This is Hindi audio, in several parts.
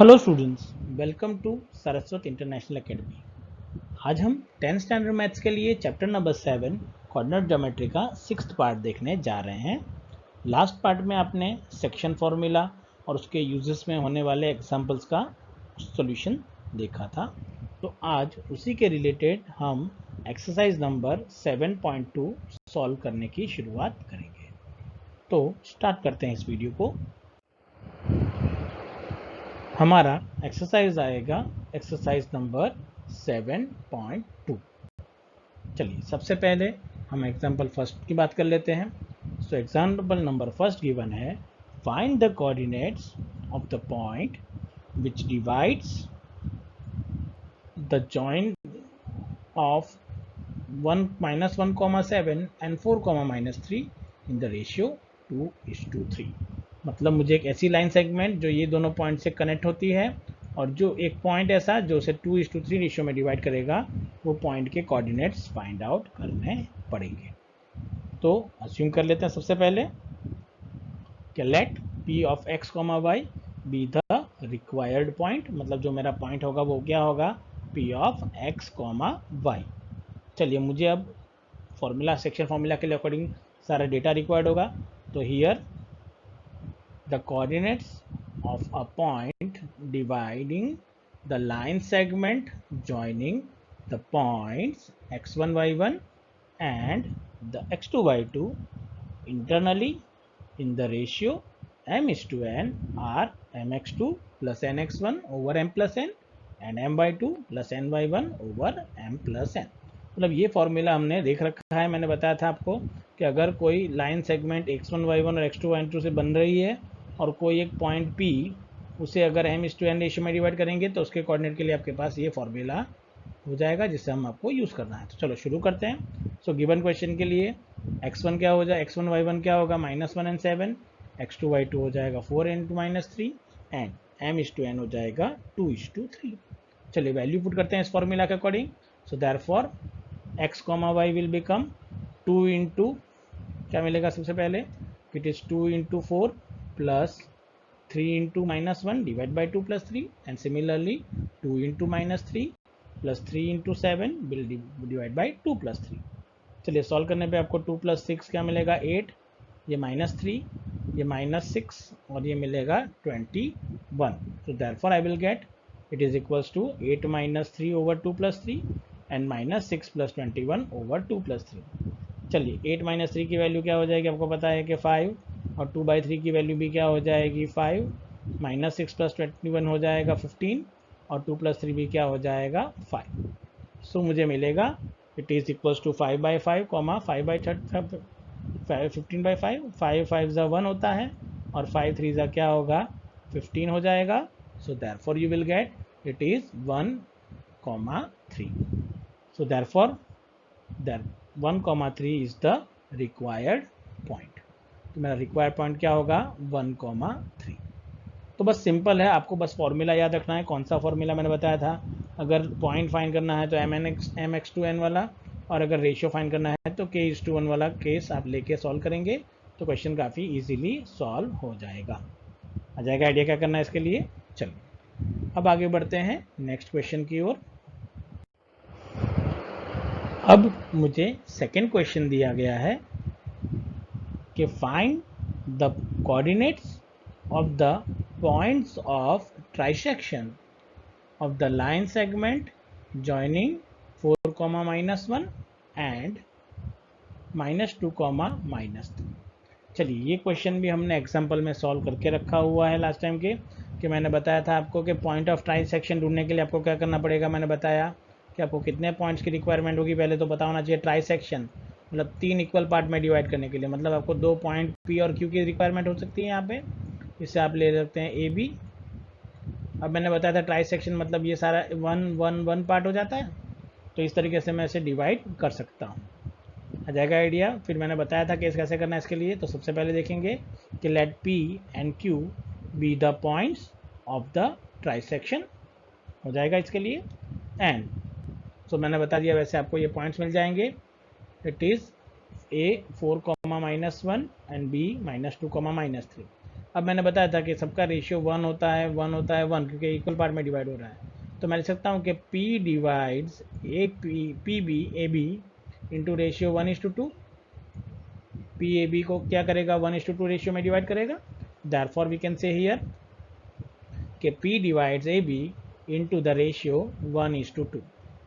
Hello students, welcome to Saraswati international academy. आज हम 10th स्टैंडर्ड मैथ्स के लिए चैप्टर नंबर 7 कोऑर्डिनेट ज्योमेट्री का 6th पार्ट देखने जा रहे हैं। लास्ट पार्ट में आपने सेक्शन फॉर्मूला और उसके यूजेस में होने वाले एग्जांपल्स का सॉल्यूशन देखा था। तो आज उसी के रिलेटेड हम एक्सरसाइज नंबर 7.2 सॉल्व करने की शुरुआत करेंगे। तो स्टार्ट करते हैं इस वीडियो को। हमारा एक्सरसाइज आएगा एक्सरसाइज नंबर 7.2। चलिए सबसे पहले हम एग्जांपल फर्स्ट की बात कर लेते हैं। So example number first given है, find the coordinates of the point which divides the join of 1 -1, 7 and 4, -3 in the ratio 2:3। मतलब मुझे एक ऐसी लाइन सेगमेंट जो ये दोनों पॉइंट से कनेक्ट होती है और जो एक पॉइंट ऐसा जो उसे 2:3 रेशियो में डिवाइड करेगा, वो पॉइंट के कोऑर्डिनेट्स फाइंड आउट करने पड़ेंगे। तो अस्यूम कर लेते हैं सबसे पहले कि let P of x, y be the required point. मतलब जो मेरा पॉइंट होगा वो क्या होगा, P ऑफ x, y। चलिए मुझे अब फॉर्मूला सेक्शन फॉर्मूला के लिए अकॉर्डिंग सारा डेटा रिक्वायर्ड होगा। तो here the coordinates of a point dividing the line segment joining the points x1 y1 and the x2 y2 internally in the ratio m:n are mx2 plus nx1 over m plus n and my2 plus ny1 over m plus n। मतलब ये फॉर्मूला हमने देख रखा है। मैंने बताया था आपको कि अगर कोई लाइन सेगमेंट x1 y1 और x2 y2 से बन रही है और कोई एक पॉइंट P, उसे अगर m:n रेशियो में डिवाइड करेंगे तो उसके कोऑर्डिनेट के लिए आपके पास ये फॉर्मूला हो जाएगा जिससे हम आपको यूज़ करना है। तो चलो शुरू करते हैं। सो गिवन क्वेश्चन के लिए x1 क्या हो जाए, x1 y1 क्या होगा, -1 and 7, x2 y2 हो जाएगा 4 into -3 एंड m:n हो जाएगा 2:3। चलिए वैल्यू पुट करते हैं इस फॉर्मूला के according. So therefore x, y will become 2 into क्या मिलेगा सबसे पहले, it is 2 into 4 plus 3 into -1 divided by 2 plus 3 and similarly 2 into -3 plus 3 into 7 will divide by 2 plus 3। चलिए सॉल्व करने पे आपको 2 plus 6 क्या मिलेगा 8, ये -3, ये -6 और ये मिलेगा 21। so therefore I will get it is equals to 8 - 3 over 2 plus 3 and -6 plus 21 over 2 plus 3। चलिए 8 - 3 की वैल्यू क्या हो जाएगी, आपको पता है कि 5, और 2/3 की वैल्यू भी क्या हो जाएगी 5, -6 plus 21 हो जाएगा 15 और 2 plus 3 भी क्या हो जाएगा 5। सो मुझे मिलेगा इट इज़ इक्वल्स टू 5/5, 5/5, 15/5, 5 ज़ा 1 होता है और 5 3 ज़ा क्या होगा 15 हो जाएगा। सो therefore you will get it is 1,3। So therefore 1,3 is the required point. तो मेरा रिक्वायर्ड पॉइंट क्या होगा 1,3। तो बस सिंपल है, आपको बस फॉर्मूला याद रखना है। कौन सा फॉर्मूला मैंने बताया था, अगर पॉइंट फाइंड करना है तो mx2n वाला, और अगर रेशियो फाइंड करना है तो k:1 वाला केस आप लेके सॉल्व करेंगे तो क्वेश्चन काफ़ी इजीली सॉल्व हो जाएगा। आ जाएगा आइडिया क्या करना है इसके लिए। चलिए अब आगे बढ़ते हैं नेक्स्ट क्वेश्चन की ओर। अब मुझे सेकेंड क्वेश्चन दिया गया है कि find the coordinates of the points of trisection of the line segment joining 4, -1 and -2, -3। चलिए ये क्वेश्चन भी हमने एग्जाम्पल में सॉल्व करके रखा हुआ है लास्ट टाइम के, कि मैंने बताया था आपको कि पॉइंट ऑफ ट्राइसेक्शन ढूंढने के लिए आपको क्या करना पड़ेगा। मैंने बताया कि आपको कितने पॉइंट्स की रिक्वायरमेंट होगी, पहले तो पता होना चाहिए ट्राइसेक्शन मतलब 3 इक्वल पार्ट में डिवाइड करने के लिए, मतलब आपको 2 पॉइंट P और Q की रिक्वायरमेंट हो सकती है यहाँ पे। इससे आप ले सकते हैं AB। अब मैंने बताया था ट्राइसेक्शन मतलब ये सारा 1 पार्ट हो जाता है, तो इस तरीके से मैं इसे डिवाइड कर सकता हूँ। आ जाएगा आइडिया। फिर मैंने बताया था कि कैसे करना है इसके लिए। तो सबसे पहले देखेंगे कि let P and Q be the points of the trisection, हो जाएगा इसके लिए। एंड सो मैंने बता दिया वैसे आपको ये पॉइंट्स मिल जाएंगे। It is A 4, -1 and B -2, -3। अब मैंने बताया था कि सबका रेशियो 1 होता है 1 होता है 1, क्योंकि इक्वल पार्ट में डिवाइड हो रहा है। तो मैं लिख सकता हूँ कि P divides P B A B into ratio 1:2। P A B को क्या करेगा, 1:2 रेशियो में डिवाइड करेगा। Therefore we can say here कि P divides A B into the ratio 1:2।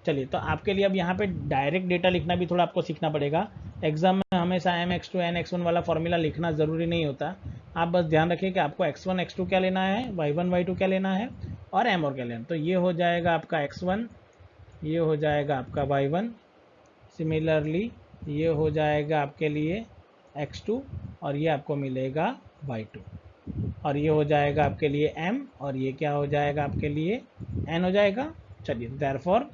चलिए, तो आपके लिए अब यहाँ पे डायरेक्ट डेटा लिखना भी थोड़ा आपको सीखना पड़ेगा। एग्जाम में हमेशा mx2 nx1 वाला फॉर्मूला लिखना ज़रूरी नहीं होता। आप बस ध्यान रखिए कि आपको x1 x2 क्या लेना है, y1 y2 क्या लेना है, और m और क्या लेना है। तो ये हो जाएगा आपका x1, ये हो जाएगा आपका y1, सिमिलरली ये हो जाएगा आपके लिए x2, और ये आपको मिलेगा y2, और ये हो जाएगा आपके लिए m, और ये क्या हो जाएगा आपके लिए n हो जाएगा। चलिए, therefore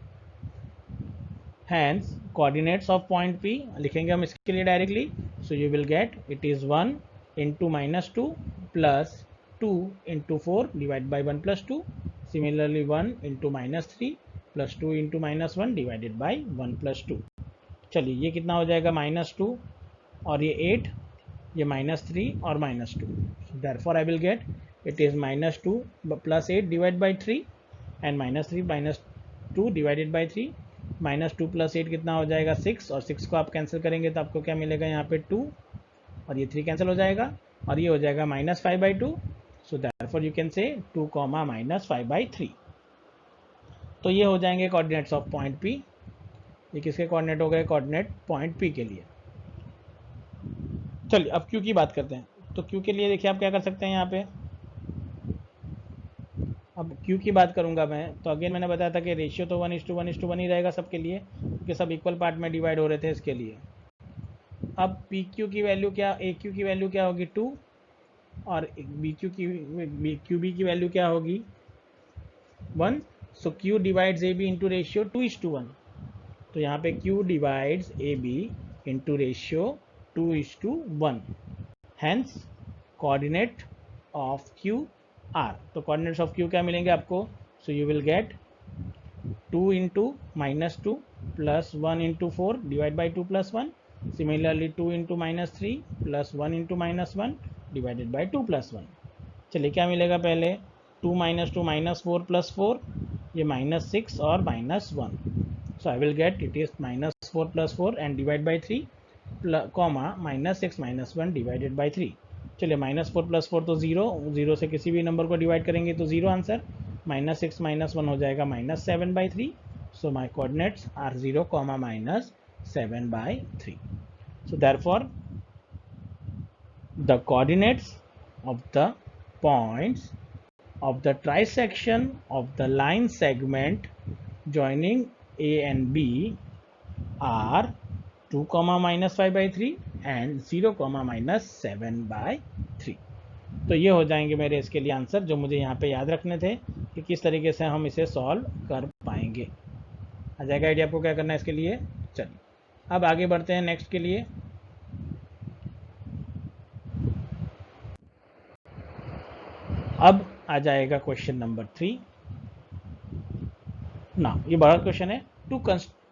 hence coordinates of point P लिखेंगे हम इसके लिए डायरेक्टली। So you will get it is 1 into -2 plus 2 into 4 divide by 1 plus 2। Similarly 1 into -3 plus 2 into -1 divided by 1 plus 2। चलिए, ये कितना हो जाएगा -2 और ये 8, ये -3 और -2। Therefore I will get it is -2 plus 8 divide by 3 and -3 -2 divided by 3। -2 plus 8 कितना हो जाएगा 6, और 6 को आप कैंसिल करेंगे तो आपको क्या मिलेगा यहाँ पे 2, और ये 3 कैंसिल हो जाएगा, और ये हो जाएगा -5/2। सो देयरफॉर यू कैन से 2, -5/3। तो ये हो जाएंगे कोऑर्डिनेट्स ऑफ पॉइंट P। ये किसके कोऑर्डिनेट हो गए, कोऑर्डिनेट पॉइंट P के लिए। चलिए, अब Q की बात करते हैं। तो Q के लिए देखिए आप क्या कर सकते हैं यहाँ पे। अब Q की बात करूंगा मैं, तो अगेन मैंने बताया था कि रेशियो तो 1:1 ही रहेगा सबके लिए, क्योंकि सब इक्वल पार्ट में डिवाइड हो रहे थे इसके लिए। अब PQ की वैल्यू क्या, AQ की वैल्यू क्या होगी 2, और QB की वैल्यू क्या होगी 1। So Q divides AB into ratio 2:1। तो यहाँ पे Q divides AB into ratio 2:1। Hence coordinate of Q R। तो कोऑर्डिनेट्स ऑफ Q क्या मिलेंगे आपको। So you will get 2 into -2 plus 1 into 4 divide by 2 plus 1। Similarly 2 into -3 plus 1 into -1 divided by 2 plus 1। चलिए, क्या मिलेगा पहले, 2 -2 -4 प्लस 4, ये -6 और -1। So I will get it is -4 plus 4 and divide by 3 comma -6 -1 divided by 3। चलिए, -4 प्लस 4 तो 0 से किसी भी नंबर को डिवाइड करेंगे तो 0 आंसर। -6 -1 हो जाएगा -7/3। So my coordinates are 0, -7/3। So therefore the coordinates of the points of the trisection of the line segment joining A and B are 2, -5/3 and 0, -7/3। तो ये हो जाएंगे मेरे इसके लिए आंसर, जो मुझे यहाँ पे याद रखने थे कि किस तरीके से हम इसे सॉल्व कर पाएंगे। आ जाएगा आइडिया आपको क्या करना है इसके लिए। चलिए, अब आगे बढ़ते हैं नेक्स्ट के लिए। अब आ जाएगा क्वेश्चन नंबर 3 ना, ये बड़ा क्वेश्चन है। To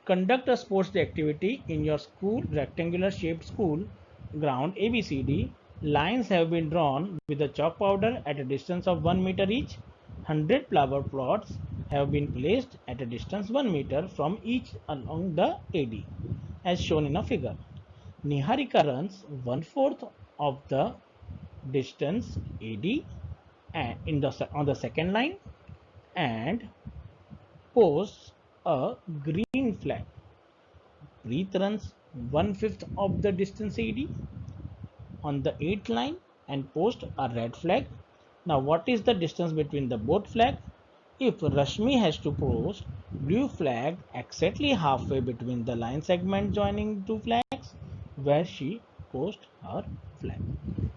conduct a sports day activity in your school rectangular shaped school ground ABCD, lines have been drawn with a chalk powder at a distance of 1 meter each. 100 flower plots have been placed at a distance 1 meter from each along the AD as shown in a figure. Niharika runs 1/4 of the distance AD on the second line and posts a green flag. Preet runs 1/5 of the distance AD on the 8th line and posts a red flag. Now, what is the distance between the both flag? If Rashmi has to post blue flag exactly halfway between the line segment joining two flags, where she post her flag.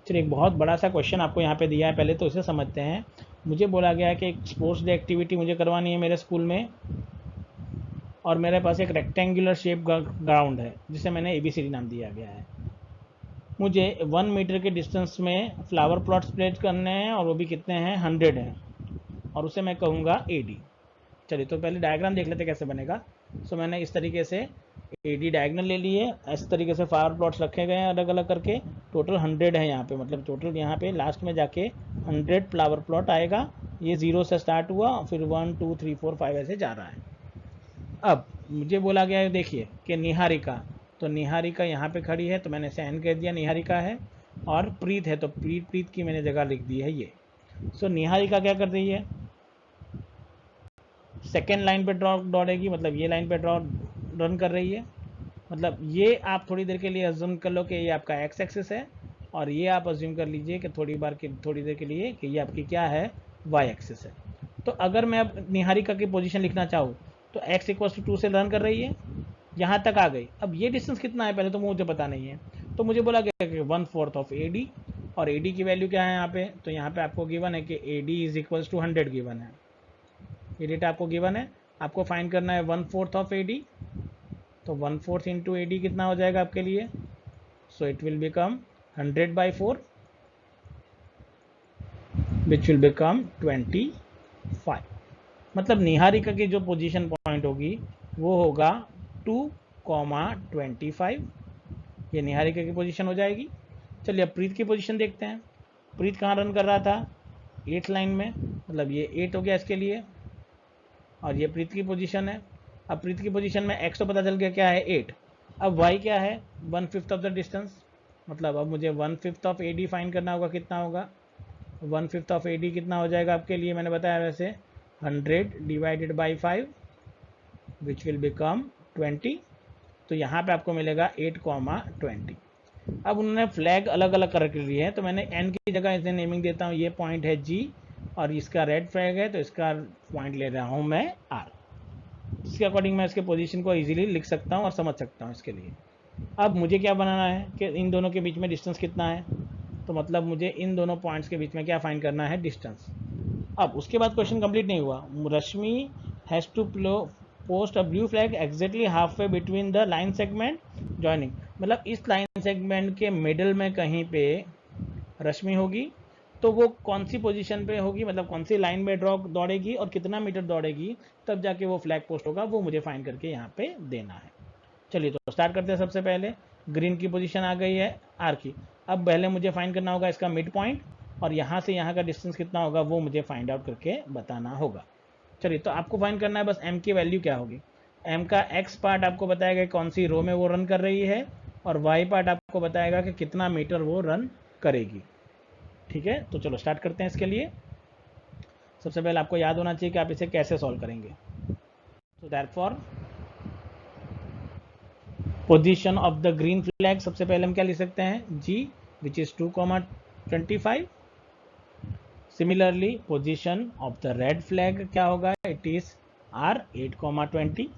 चलिए, एक बहुत बड़ा सा क्वेश्चन आपको यहाँ पे दिया है, पहले तो इसे समझते हैं। मुझे बोला गया है कि एक स्पोर्ट्स डे एक्टिविटी मुझे करवानी है मेरे स्कूल में, और मेरे पास एक रेक्टेंगुलर शेप ग्राउंड है जिसे मैंने ABCD नाम दिया गया है। मुझे 1 मीटर के डिस्टेंस में फ्लावर प्लॉट्स प्लेस करने हैं, और वो भी कितने हैं, 100 हैं, और उसे मैं कहूँगा AD। चलिए, तो पहले डायग्राम देख लेते कैसे बनेगा। सो मैंने इस तरीके से AD डायगनल ले लिए, इस तरीके से फ्लावर प्लॉट्स रखे गए हैं अलग अलग करके, टोटल 100 है यहाँ पे, मतलब टोटल यहाँ पे लास्ट में जाके 100 फ्लावर प्लॉट आएगा। ये 0 से स्टार्ट हुआ, फिर 1 2 3 4 5 ऐसे जा रहा है। अब मुझे बोला गया है देखिए कि निहारिका, तो निहारिका यहाँ पे खड़ी है तो मैंने इसे एन कह दिया, निहारिका है। और प्रीत है तो प्रीत की मैंने जगह लिख दी है ये। सो निहारिका क्या कर रही है, सेकेंड लाइन पे दौड़ेगी, मतलब ये लाइन पे रन कर रही है। मतलब ये आप थोड़ी देर के लिए अज्यूम कर लो कि ये आपका एक्स एक्सिस है, और ये आप अज्यूम कर लीजिए कि थोड़ी देर के लिए कि ये आपकी क्या है, वाई एक्सिस है। तो अगर मैं अब निहारिका की पोजीशन लिखना चाहूँ तो x इक्वल टू 2 से रन कर रही है, यहाँ तक आ गई। अब ये डिस्टेंस कितना है पहले तो मुझे पता नहीं है, तो मुझे बोला गया कि 1/4 ऑफ AD, और AD की वैल्यू क्या है यहाँ पे, तो यहाँ पे आपको गिवन है कि AD is equal to 100 given है, ये डेटा आपको गिवन है। आपको फाइंड करना है 1/4 ऑफ AD, तो 1/4 इंटू AD कितना हो जाएगा आपके लिए, so it will become 100/4 which will become 25। मतलब निहारिका की जो पोजीशन पॉइंट होगी वो होगा 2,25, ये निहारिका की पोजीशन हो जाएगी। चलिए अब प्रीत की पोजीशन देखते हैं। प्रीत कहाँ रन कर रहा था, 8th लाइन में, मतलब ये 8 हो गया इसके लिए, और ये प्रीत की पोजीशन है। अब प्रीत की पोजीशन में x तो पता चल गया क्या है 8, अब y क्या है 1/5 ऑफ द डिस्टेंस, मतलब अब मुझे 1/5 ऑफ AD फाइंड करना होगा, कितना होगा 1/5 ऑफ AD कितना हो जाएगा आपके लिए, मैंने बताया वैसे 100 divided by 5 which will become 20, तो यहाँ पे आपको मिलेगा 8,20। अब उन्होंने फ्लैग अलग अलग कर लिए हैं, तो मैंने n की जगह इसे नेमिंग देता हूँ, ये पॉइंट है G और इसका रेड फ्लैग है, तो इसका पॉइंट ले रहा हूँ मैं R। इसके अकॉर्डिंग मैं इसके पोजीशन को इजीली लिख सकता हूँ और समझ सकता हूँ इसके लिए। अब मुझे क्या बनाना है कि इन दोनों के बीच में डिस्टेंस कितना है, तो मतलब मुझे इन दोनों पॉइंट्स के बीच में क्या फाइंड करना है, डिस्टेंस। अब उसके बाद क्वेश्चन कंप्लीट नहीं हुआ, Rashmi has to post a blue flag exactly half way between the line segment joining, मतलब इस लाइन सेगमेंट के मिडल में कहीं पे रश्मि होगी, तो वो कौन सी पोजीशन पे होगी, मतलब कौन सी लाइन में दौड़ेगी और कितना मीटर दौड़ेगी, तब जाके वो फ्लैग पोस्ट होगा, वो मुझे फाइंड करके यहाँ पे देना है। चलिए तो स्टार्ट करते हैं। सबसे पहले ग्रीन की पोजीशन आ गई है आर की, अब पहले मुझे फाइंड करना होगा इसका मिड पॉइंट, और यहाँ से यहाँ का डिस्टेंस कितना होगा वो मुझे फाइंड आउट करके बताना होगा। चलिए तो आपको फाइंड करना है बस एम की वैल्यू क्या होगी। एम का एक्स पार्ट आपको बताएगा कौन सी रो में वो रन कर रही है, और वाई पार्ट आपको बताएगा कि कितना मीटर वो रन करेगी। ठीक है, तो चलो स्टार्ट करते हैं इसके लिए। सबसे पहले आपको याद होना चाहिए कि आप इसे कैसे सॉल्व करेंगे। तो therefore position of the green flag, सबसे पहले हम क्या लिख सकते हैं, G which is 2,25। Similarly position of the red flag क्या होगा, it is R 8,20।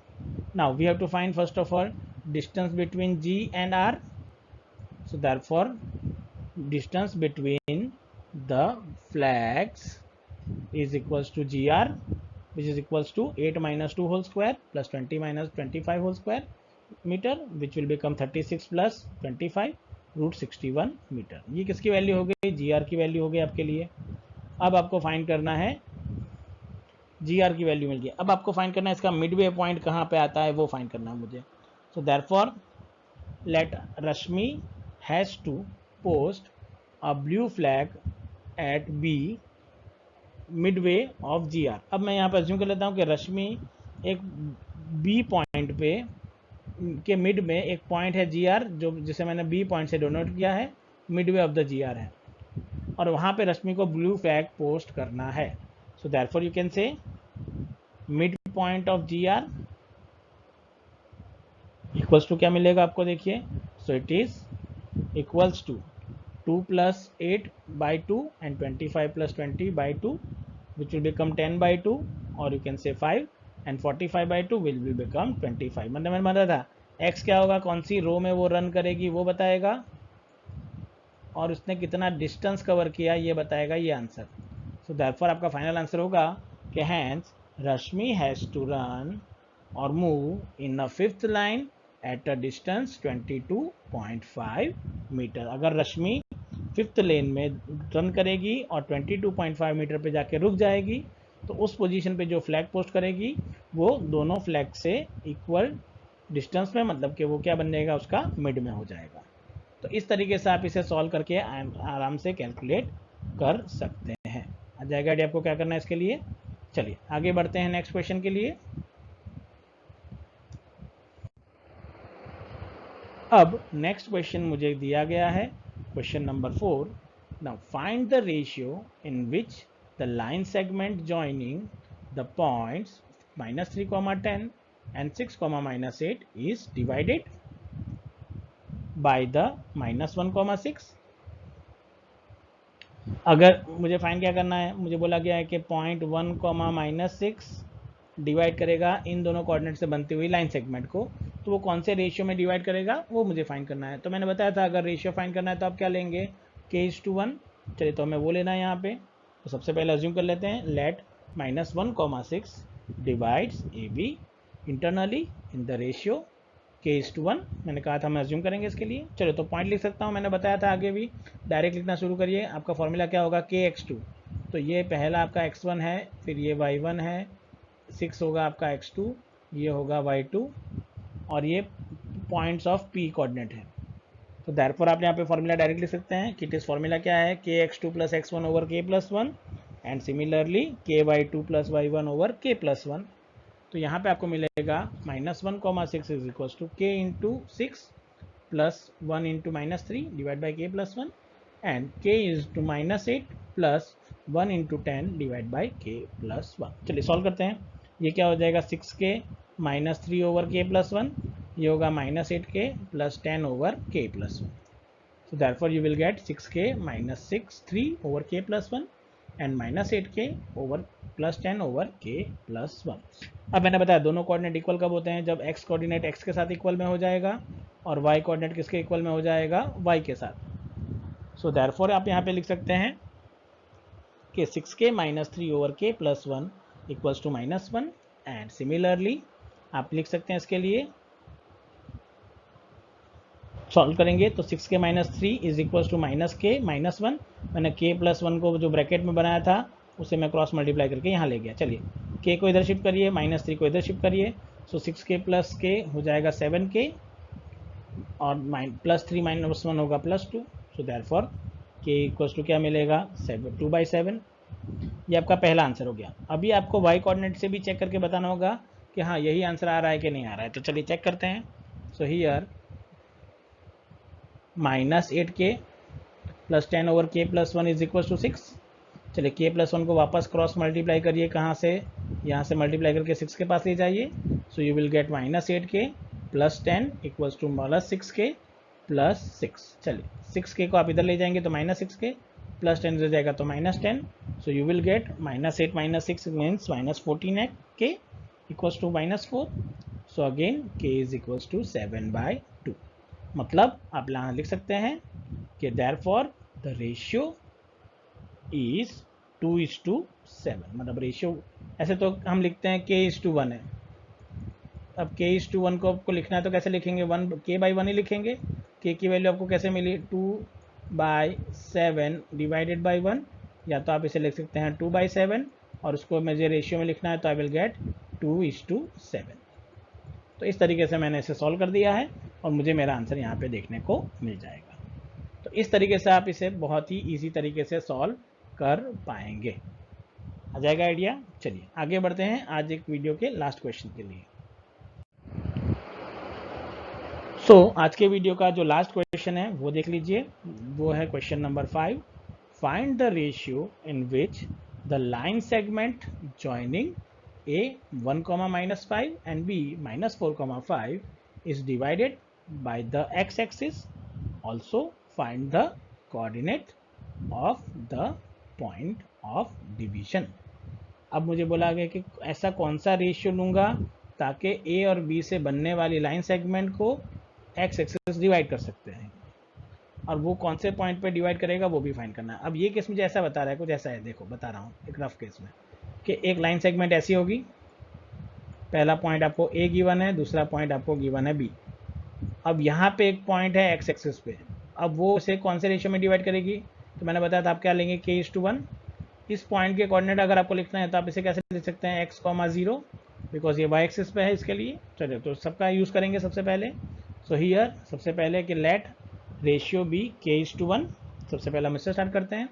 Now we have to find first of all distance between G and R, so therefore distance between the flags is equals to GR, which is equals to 8 minus 2 whole square plus 20 minus 25 whole square meter, which will become 36 plus 25 root 61 metre. ये किसकी वैल्यू हो गई, GR की वैल्यू हो गई आपके लिए। अब आपको फाइंड करना है, GR की वैल्यू मिल गई, अब आपको फाइंड करना है इसका मिडवे पॉइंट कहाँ पे आता है वो फाइंड करना है मुझे। So therefore let Rashmi has to post a blue flag at B midway of GR। अब मैं यहाँ पर अज्यूम कर लेता हूँ कि रश्मि एक B पॉइंट पे के मिड में एक पॉइंट है GR, जो जिसे मैंने B पॉइंट से डोनोट किया है, मिडवे ऑफ द GR है, और वहाँ पे रश्मि को ब्लू फ्लैग पोस्ट करना है। So therefore you can say mid point of GR equals to क्या मिलेगा आपको, देखिए, so it is equals to 2 plus 8 by 2 and 25 plus 20 by 2, which will become 10 by 2, or you can say 5, and 45 by 2 will become 25। मतलब मैंने बताया था x क्या होगा, कौन सी रो में वो रन करेगी वो बताएगा, और उसने कितना डिस्टेंस कवर किया ये बताएगा ये आंसर। सो देयरफॉर आपका फाइनल आंसर होगा कि hence Rashmi has to run और move in a fifth line at a distance 22.5 metre. अगर रश्मि फिफ्थ लेन में रन करेगी और 22.5 मीटर पे जाके रुक जाएगी, तो उस पोजीशन पे जो फ्लैग पोस्ट करेगी वो दोनों फ्लैग से इक्वल डिस्टेंस में, मतलब कि वो क्या बन जाएगा, उसका मिड में हो जाएगा। तो इस तरीके से आप इसे सॉल्व करके आराम से कैलकुलेट कर सकते हैं। आ जाएगा आइडिया आपको क्या करना है इसके लिए। चलिए आगे बढ़ते हैं नेक्स्ट क्वेश्चन के लिए। अब नेक्स्ट क्वेश्चन मुझे दिया गया है question number 4। Now find the ratio in which the line segment joining the points -3, 10 and 6, -8 is divided by the -1, 6। अगर मुझे फाइंड क्या करना है, मुझे बोला गया है कि पॉइंट 1, -6 डिवाइड करेगा इन दोनों कोऑर्डिनेट से बनती हुई लाइन सेगमेंट को, तो वो कौन से रेशियो में डिवाइड करेगा वो मुझे फाइंड करना है। तो मैंने बताया था अगर रेशियो फाइंड करना है तो आप क्या लेंगे, k:1। चलिए तो हमें वो लेना है यहाँ पे। तो सबसे पहले अज्यूम कर लेते हैं, let -1, 6 divides AB internally in the ratio k:1। मैंने कहा था हम अज्यूम करेंगे इसके लिए। चलो तो पॉइंट लिख सकता हूँ, मैंने बताया था आगे भी। डायरेक्ट लिखना शुरू करिए। आपका फॉर्मूला क्या होगा, kx2। तो ये पहला आपका x1 है, फिर ये y1 है, 6 होगा आपका x2, ये होगा y2, और ये पॉइंट्स ऑफ p कोऑर्डिनेट है। तो देयरफॉर आप यहाँ पे फॉर्मूला डायरेक्ट लिख सकते हैं कि इस फॉर्मूला क्या है, kx2 + x1 over k + 1 and similarly ky2 + y1 over k + 1। तो यहाँ पे आपको मिलेगा -1, 6 is equal to k × 6 plus 1 × -3 divide by k + 1 and k is to -8 plus 1 × 10 divide by k + 1। चलिए सॉल्व करते हैं। ये क्या हो जाएगा, 6k -3 ओवर k + 1, ये होगा -8k plus 10 over k + 1। So therefore you will get 6k - 3 over k + 1 and -8k over plus 10 over k + 1। अब मैंने बताया दोनों कोऑर्डिनेट इक्वल कब होते हैं, जब x कोऑर्डिनेट x के साथ इक्वल में हो जाएगा और y कोऑर्डिनेट किसके इक्वल में हो जाएगा, y के साथ। सो देयरफॉर आप यहाँ पे लिख सकते हैं कि 6k - 3 over k + 1 equals to -1 and similarly आप लिख सकते हैं इसके लिए सॉल्व करेंगे तो 6k - 3 is equal to -k -1। मैंने k + 1 को जो ब्रैकेट में बनाया था उसे मैं क्रॉस मल्टीप्लाई करके यहाँ ले गया। चलिए k को इधर शिफ्ट करिए, -3 को इधर शिफ्ट करिए। सो 6k + k हो जाएगा 7k और +3 - 1 होगा +2। So therefore k equals to क्या मिलेगा, 2/7। ये आपका पहला आंसर हो गया। अभी आपको y कोऑर्डिनेट से भी चेक करके बताना होगा कि हाँ यही आंसर आ रहा है कि नहीं आ रहा है। तो चलिए चेक करते हैं। So here -8k plus 10 over k + 1 is equal to 6। चलिए k + 1 को वापस क्रॉस मल्टीप्लाई करिए, कहाँ से, यहाँ से मल्टीप्लाई करके 6 के पास ले जाइए। So you will get -8k plus 10 equals to +6k plus 6। चलिए 6k को आप इधर ले जाएंगे तो -6k प्लस 10 इधर जाएगा तो -10। So you will get -8 - 6 means -14k equals to -4। So again k is equals to 7/2। मतलब आप यहाँ लिख सकते हैं कि therefore the ratio is 2:7। मतलब रेशियो ऐसे तो हम लिखते हैं k:1 है। अब k:1 को आपको लिखना है तो कैसे लिखेंगे, k/1 ही लिखेंगे। k की वैल्यू आपको कैसे मिली, 2/7 डिवाइडेड बाई 1, या तो आप इसे लिख सकते हैं 2/7 और उसको मुझे रेशियो में लिखना है तो आई विल गेट 2:7। तो इस तरीके से मैंने इसे सॉल्व कर दिया है और मुझे मेरा आंसर यहाँ पे देखने को मिल जाएगा। तो इस तरीके से आप इसे बहुत ही इजी तरीके से सॉल्व कर पाएंगे। आ जाएगा आइडिया। चलिए आगे बढ़ते हैं आज एक वीडियो के लास्ट क्वेश्चन के लिए। आज के वीडियो का जो लास्ट क्वेश्चन है वो देख लीजिए। वो है question number 5। Find the ratio in which the line segment joining A 1, -5 and B -4, 5 is divided by the x-axis. Also find the coordinate of the point of division. अब मुझे बोला गया कि ऐसा कौन सा रेशियो लूँगा ताकि A और B से बनने वाली लाइन सेगमेंट को एक्स एक्सिस डिवाइड कर सकते हैं, और वो कौन से पॉइंट पे डिवाइड करेगा वो भी फाइंड करना है। अब ये केस मुझे ऐसा बता रहा है, कुछ ऐसा है, देखो बता रहा हूँ एक रफ केस में कि एक लाइन सेगमेंट ऐसी होगी, पहला पॉइंट आपको A गिवन है, दूसरा पॉइंट आपको गिवन है B। अब यहाँ पे एक पॉइंट है एक्स एक्सिस पे, अब वो उसे कौन से रेशियो में डिवाइड करेगी, तो मैंने बताया था आप क्या लेंगे, k:1। इस पॉइंट के कोऑर्डिनेट अगर आपको लिखना है तो आप इसे कैसे लिख सकते हैं, x, 0 बिकॉज ये वाई एक्सिस पे है इसके लिए। चलिए तो सबका यूज़ करेंगे सबसे पहले। सो हियर सबसे पहले कि लेट रेशियो बी k:1, सबसे पहले हम इससे स्टार्ट करते हैं।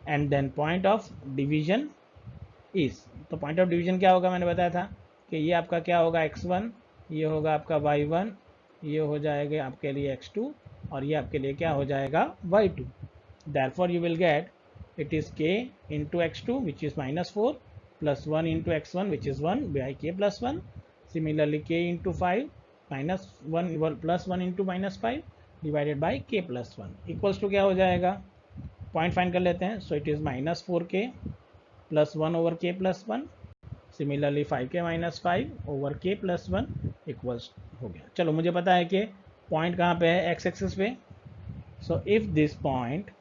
And then point of division is, तो पॉइंट ऑफ डिवीजन क्या होगा, मैंने बताया था कि ये आपका क्या होगा x1, ये होगा आपका y1, ये हो जाएगा आपके लिए x2 और ये आपके लिए क्या हो जाएगा y2। therefore you will get it is k into x2 which is -4 plus 1 into x1 which is 1 by k plus 1. Similarly k into 5 minus 1 plus 1 into -5 divided by k plus 1 equals to क्या हो जाएगा, पॉइंट फाइंड कर लेते हैं। So it is -4k plus 1 over k plus 1, similarly 5k minus 5 over k plus 1 equals हो गया। चलो मुझे पता है कि पॉइंट कहाँ पे है, x एक्सिस पे। So if this point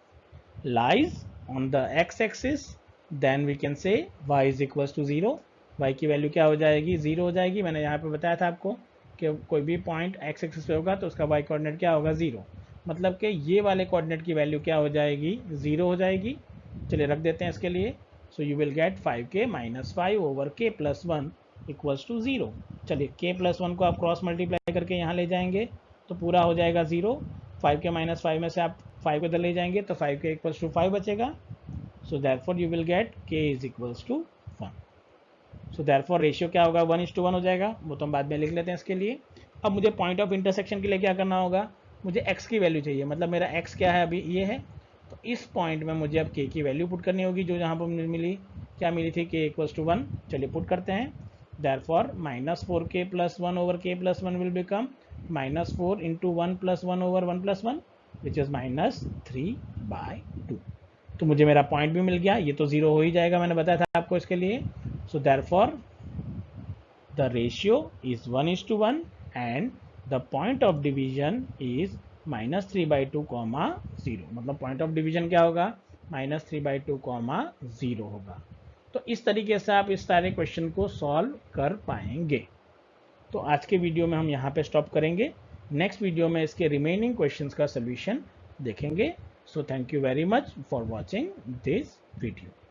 lies on the x axis then we can say y is equals to 0। y की वैल्यू क्या हो जाएगी, 0 हो जाएगी। मैंने यहाँ पे बताया था आपको कि कोई भी पॉइंट x एक्सिस पे होगा तो उसका y कोऑर्डिनेट क्या होगा, 0। मतलब कि ये वाले कोऑर्डिनेट की वैल्यू क्या हो जाएगी, 0 हो जाएगी। चलिए रख देते हैं इसके लिए। So you will get 5k minus 5 over k plus 1 equals to 0। चलिए k प्लस 1 को आप क्रॉस मल्टीप्लाई करके यहाँ ले जाएंगे तो पूरा हो जाएगा 0। 5k माइनस 5 में से आप 5 को इधर ले जाएंगे तो 5k इक्वल्स टू 5 बचेगा। So therefore you will get k is equals to 1। So therefore ratio क्या होगा, 1:1 हो जाएगा। वो तो हम बाद में लिख लेते हैं इसके लिए। अब मुझे पॉइंट ऑफ इंटरसेक्शन के लिए क्या करना होगा, मुझे x की वैल्यू चाहिए। मतलब मेरा x क्या है अभी, ये है। तो इस पॉइंट में मुझे अब k की वैल्यू पुट करनी होगी, जो जहाँ पर मुझे मिली, क्या मिली थी, k इक्वल्स टू 1। चलिए पुट करते हैं। Therefore -4k plus 1 over k plus 1 will become -4 into 1 plus 1 over 1 plus 1 which is -3/2। तो मुझे मेरा पॉइंट भी मिल गया। ये तो 0 हो ही जाएगा, मैंने बताया था आपको इसके लिए। सो therefore the ratio is 1:1 and the point of division is -3/2, 0। मतलब पॉइंट ऑफ डिवीजन क्या होगा, -3/2, 0 होगा। तो इस तरीके से आप इस सारे क्वेश्चन को सॉल्व कर पाएंगे। तो आज के वीडियो में हम यहाँ पे स्टॉप करेंगे। नेक्स्ट वीडियो में इसके रिमेनिंग क्वेश्चंस का सोल्यूशन देखेंगे। So thank you very much for watching this video.